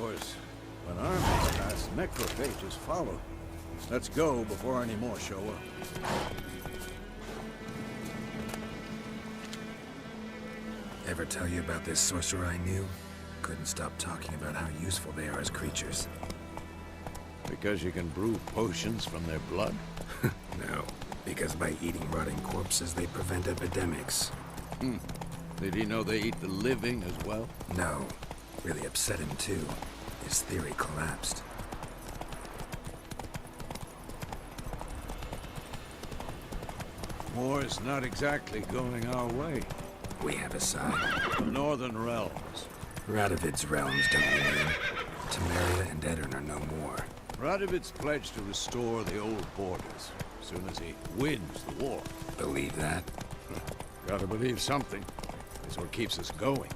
course. When armies pass, necrophages follow. Let's go before any more show up. Ever tell you about this sorcerer I knew? Couldn't stop talking about how useful they are as creatures. Because you can brew potions from their blood? No, because by eating rotting corpses, they prevent epidemics. Did he know they eat the living as well? No. Really upset him, too. His theory collapsed. War's not exactly going our way. We have a side. The Northern Realms. Radovid's realms, don't you mean? Temeria and Edirn are no more. Radovid's pledged to restore the old borders, as soon as he wins the war. Believe that? Gotta believe something. It's what keeps us going.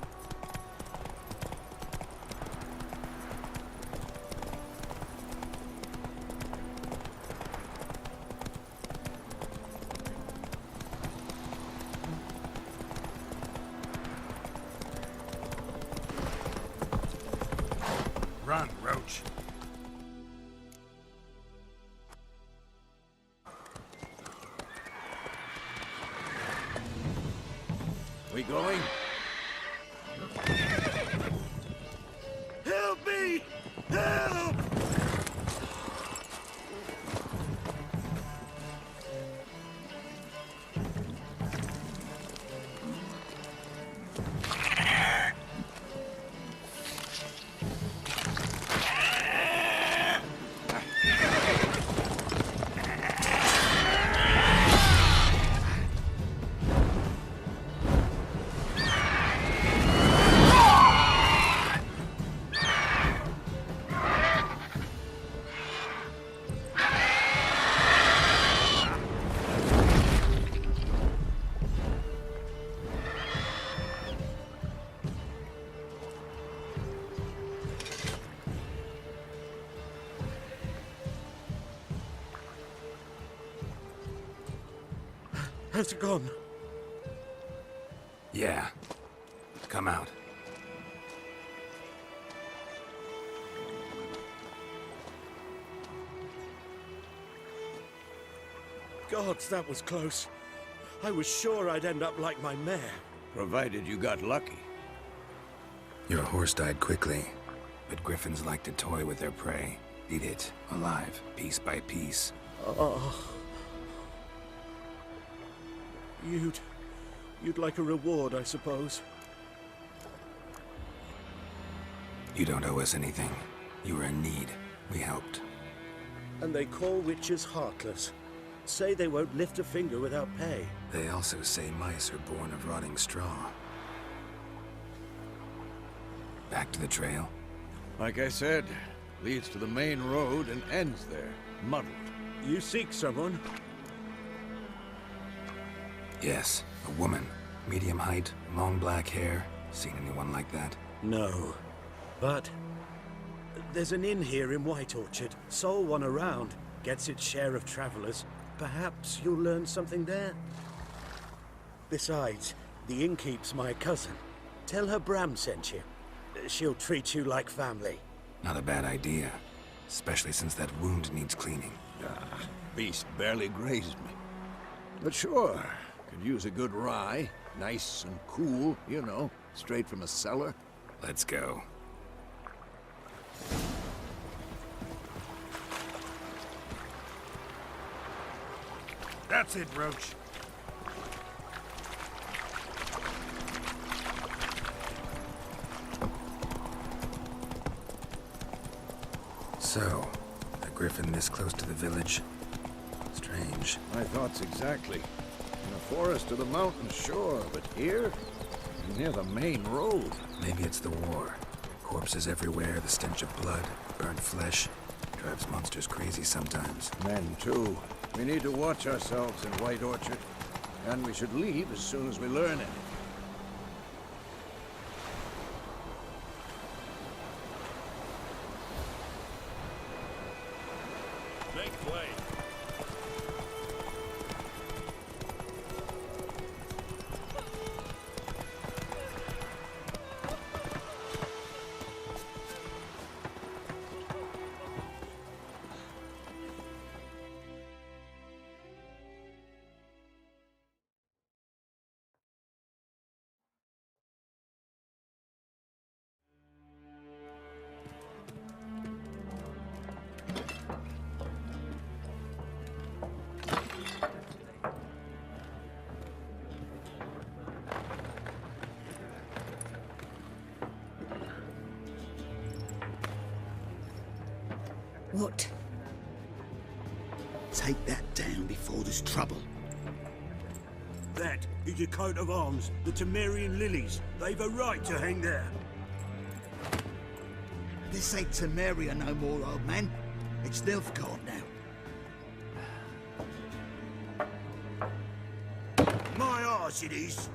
Run, Roach. We going? Help me! Help! Has it gone? Yeah. Come out. Gods, that was close. I was sure I'd end up like my mare. Provided you got lucky. Your horse died quickly, but griffins like to toy with their prey. Eat it, alive, piece by piece. Oh. You'd like a reward, I suppose. You don't owe us anything. You were in need. We helped. And they call witches heartless. Say they won't lift a finger without pay. They also say mice are born of rotting straw. Back to the trail? Like I said, leads to the main road and ends there, muddled. You seek someone? Yes, a woman. Medium height, long black hair. Seen anyone like that? No. But there's an inn here in White Orchard. Sole one around. Gets its share of travelers. Perhaps you'll learn something there? Besides, the innkeep's my cousin. Tell her Bram sent you. She'll treat you like family. Not a bad idea. Especially since that wound needs cleaning. Beast barely grazed me. But sure, could use a good rye. Nice and cool, you know, straight from a cellar. Let's go. That's it, Roach. So, a griffin this close to the village? Strange. My thoughts exactly. In a forest to the mountain, sure, but here? Near the main road. Maybe it's the war. Corpses everywhere, the stench of blood, burnt flesh. Drives monsters crazy sometimes. Men, too. We need to watch ourselves in White Orchard. And we should leave as soon as we learn it. Make way. What? Take that down before there's trouble. That is a coat of arms, the Temerian lilies. They've a right to hang there. This ain't Temeria no more, old man. It's Nilfgaard now. My arse it is.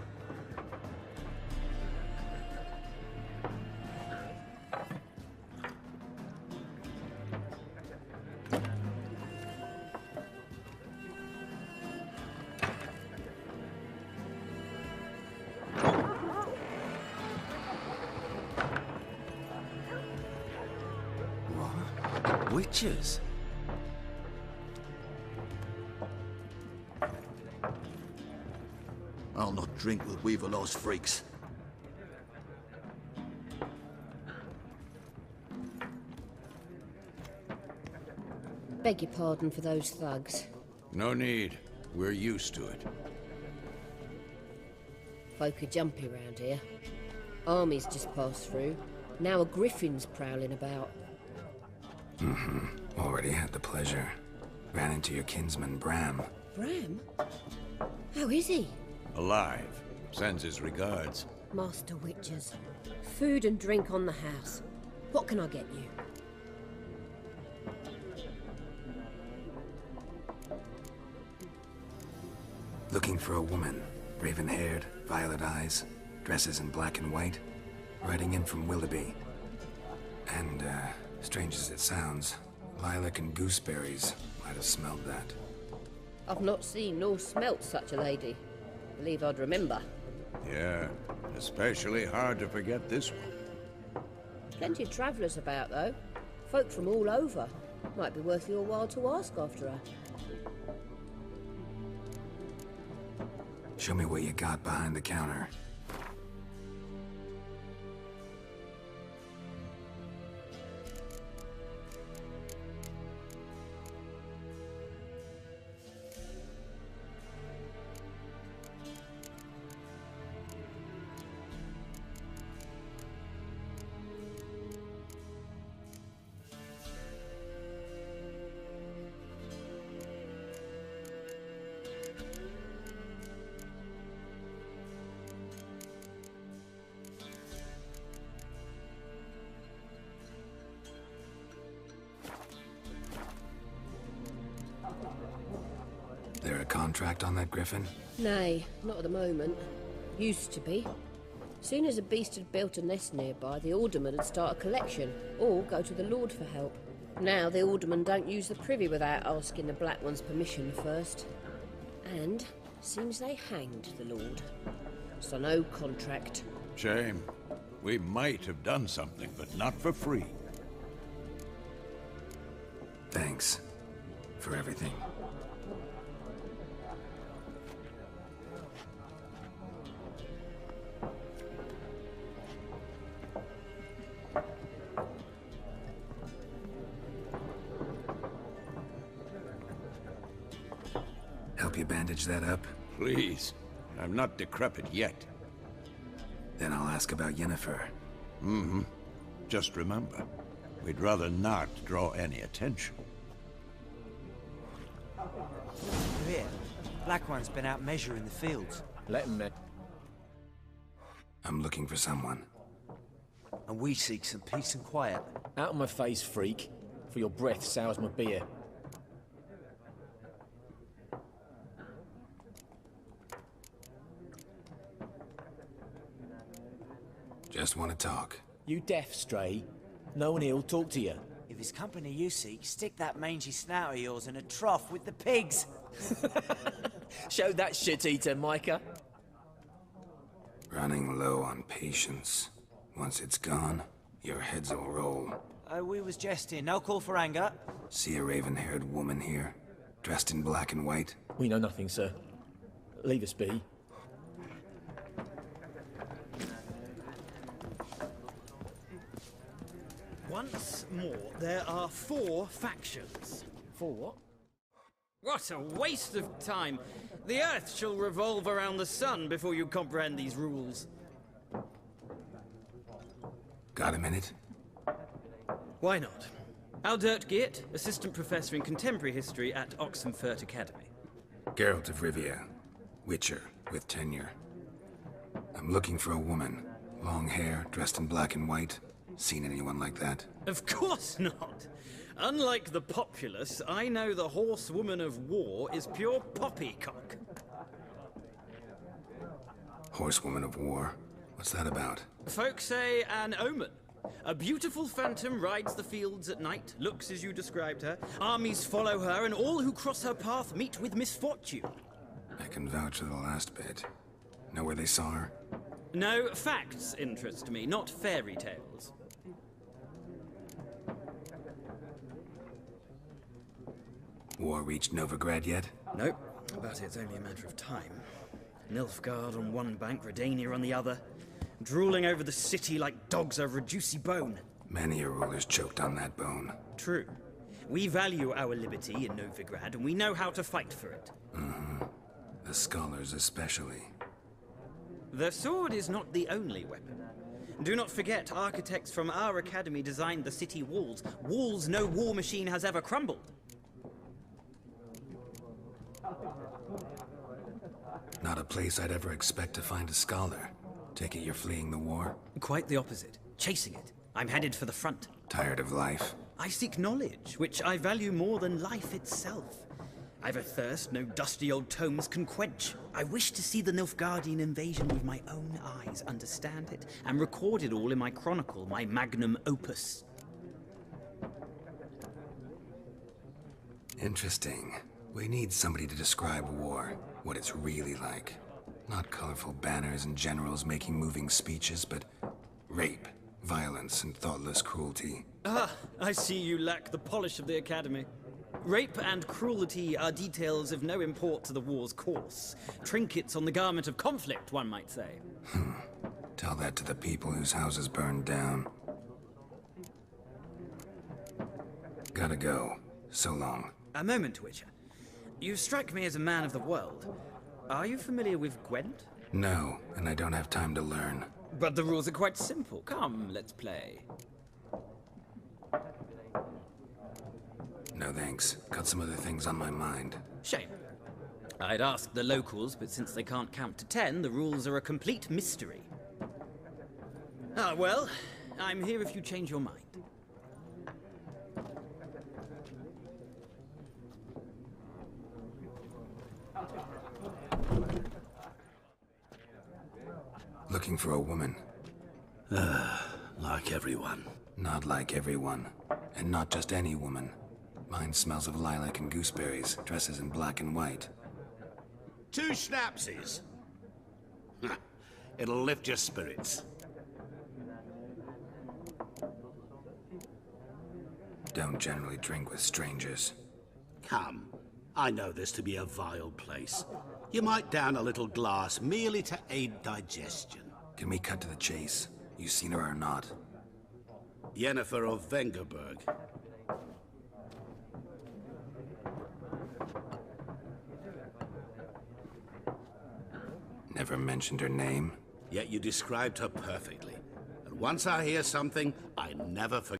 Witches? I'll not drink with Weaverlaw's freaks. Beg your pardon for those thugs. No need. We're used to it. Folk are jumpy round here. Armies just passed through. Now a griffin's prowling about. Already had the pleasure. Ran into your kinsman, Bram. Bram? How is he? Alive. Sends his regards. Master Witchers. Food and drink on the house. What can I get you? Looking for a woman. Raven-haired, violet eyes, dresses in black and white. Riding in from Willoughby. And, strange as it sounds, lilac and gooseberries might have smelled that. I've not seen nor smelt such a lady. Believe I'd remember. Yeah, especially hard to forget this one. Plenty of travellers about, though. Folk from all over. Might be worth your while to ask after her. Show me what you got behind the counter. There a contract on that griffin? Nay, not at the moment. Used to be. Soon as a beast had built a nest nearby, the alderman would start a collection, or go to the Lord for help. Now the aldermen don't use the privy without asking the Black One's permission first. And seems they hanged the Lord. So no contract. Shame. We might have done something, but not for free. Thanks. For everything. Help you bandage that up? Please. I'm not decrepit yet. Then I'll ask about Yennefer. Just remember, we'd rather not draw any attention. You hear? Black One's been out measuring the fields. Let him in. I'm looking for someone. And we seek some peace and quiet. Out of my face, freak. For your breath sours my beer. Just want to talk. You deaf, Stray? No one here'll talk to you. If it's company you seek, stick that mangy snout of yours in a trough with the pigs. Show that shit-eater, Micah. Running low on patience. Once it's gone, your heads will roll. We was jesting. No call for anger. See a raven-haired woman here, dressed in black and white? We know nothing, sir. Leave us be. Once more, there are 4 factions. For what? What a waste of time! The Earth shall revolve around the sun before you comprehend these rules. Got a minute? Why not? Aldert Geert, Assistant Professor in Contemporary History at Oxenfurt Academy. Geralt of Rivia, Witcher with tenure. I'm looking for a woman. Long hair, dressed in black and white. Seen anyone like that? Of course not. Unlike the populace, I know the horsewoman of war is pure poppycock. Horsewoman of war? What's that about? Folks say an omen. A beautiful phantom rides the fields at night, looks as you described her. Armies follow her, and all who cross her path meet with misfortune. I can vouch for the last bit. Know where they saw her? No, facts interest me, not fairy tales. War reached Novigrad yet? Nope, but it's only a matter of time. Nilfgaard on one bank, Redania on the other, drooling over the city like dogs over a juicy bone. Many a ruler's choked on that bone. True. We value our liberty in Novigrad, and we know how to fight for it. Mm-hmm. The scholars especially. The sword is not the only weapon. Do not forget, architects from our academy designed the city walls. Walls no war machine has ever crumbled. Not a place I'd ever expect to find a scholar. Take it you're fleeing the war? Quite the opposite. Chasing it. I'm headed for the front. Tired of life? I seek knowledge, which I value more than life itself. I've a thirst no dusty old tomes can quench. I wish to see the Nilfgaardian invasion with my own eyes, understand it, and record it all in my chronicle, my magnum opus. Interesting. We need somebody to describe war, what it's really like. Not colorful banners and generals making moving speeches, but rape, violence, and thoughtless cruelty. Ah, I see you lack the polish of the Academy. Rape and cruelty are details of no import to the war's course. Trinkets on the garment of conflict, one might say. Tell that to the people whose houses burned down. Gotta go. So long. A moment, Witcher. You strike me as a man of the world. Are you familiar with Gwent? No, and I don't have time to learn. But the rules are quite simple. Come, let's play. No thanks. Got some other things on my mind. Shame. I'd ask the locals, but since they can't count to 10, the rules are a complete mystery. Ah, well, I'm here if you change your mind. Looking for a woman. Like everyone. Not like everyone. And not just any woman. Mine smells of lilac and gooseberries, dresses in black and white. 2 schnapsies. It'll lift your spirits. Don't generally drink with strangers. Come. I know this to be a vile place. You might down a little glass merely to aid digestion. Can we cut to the chase? You seen her or not? Yennefer of Vengerberg. Never mentioned her name. Yet you described her perfectly. And once I hear something, I never forget.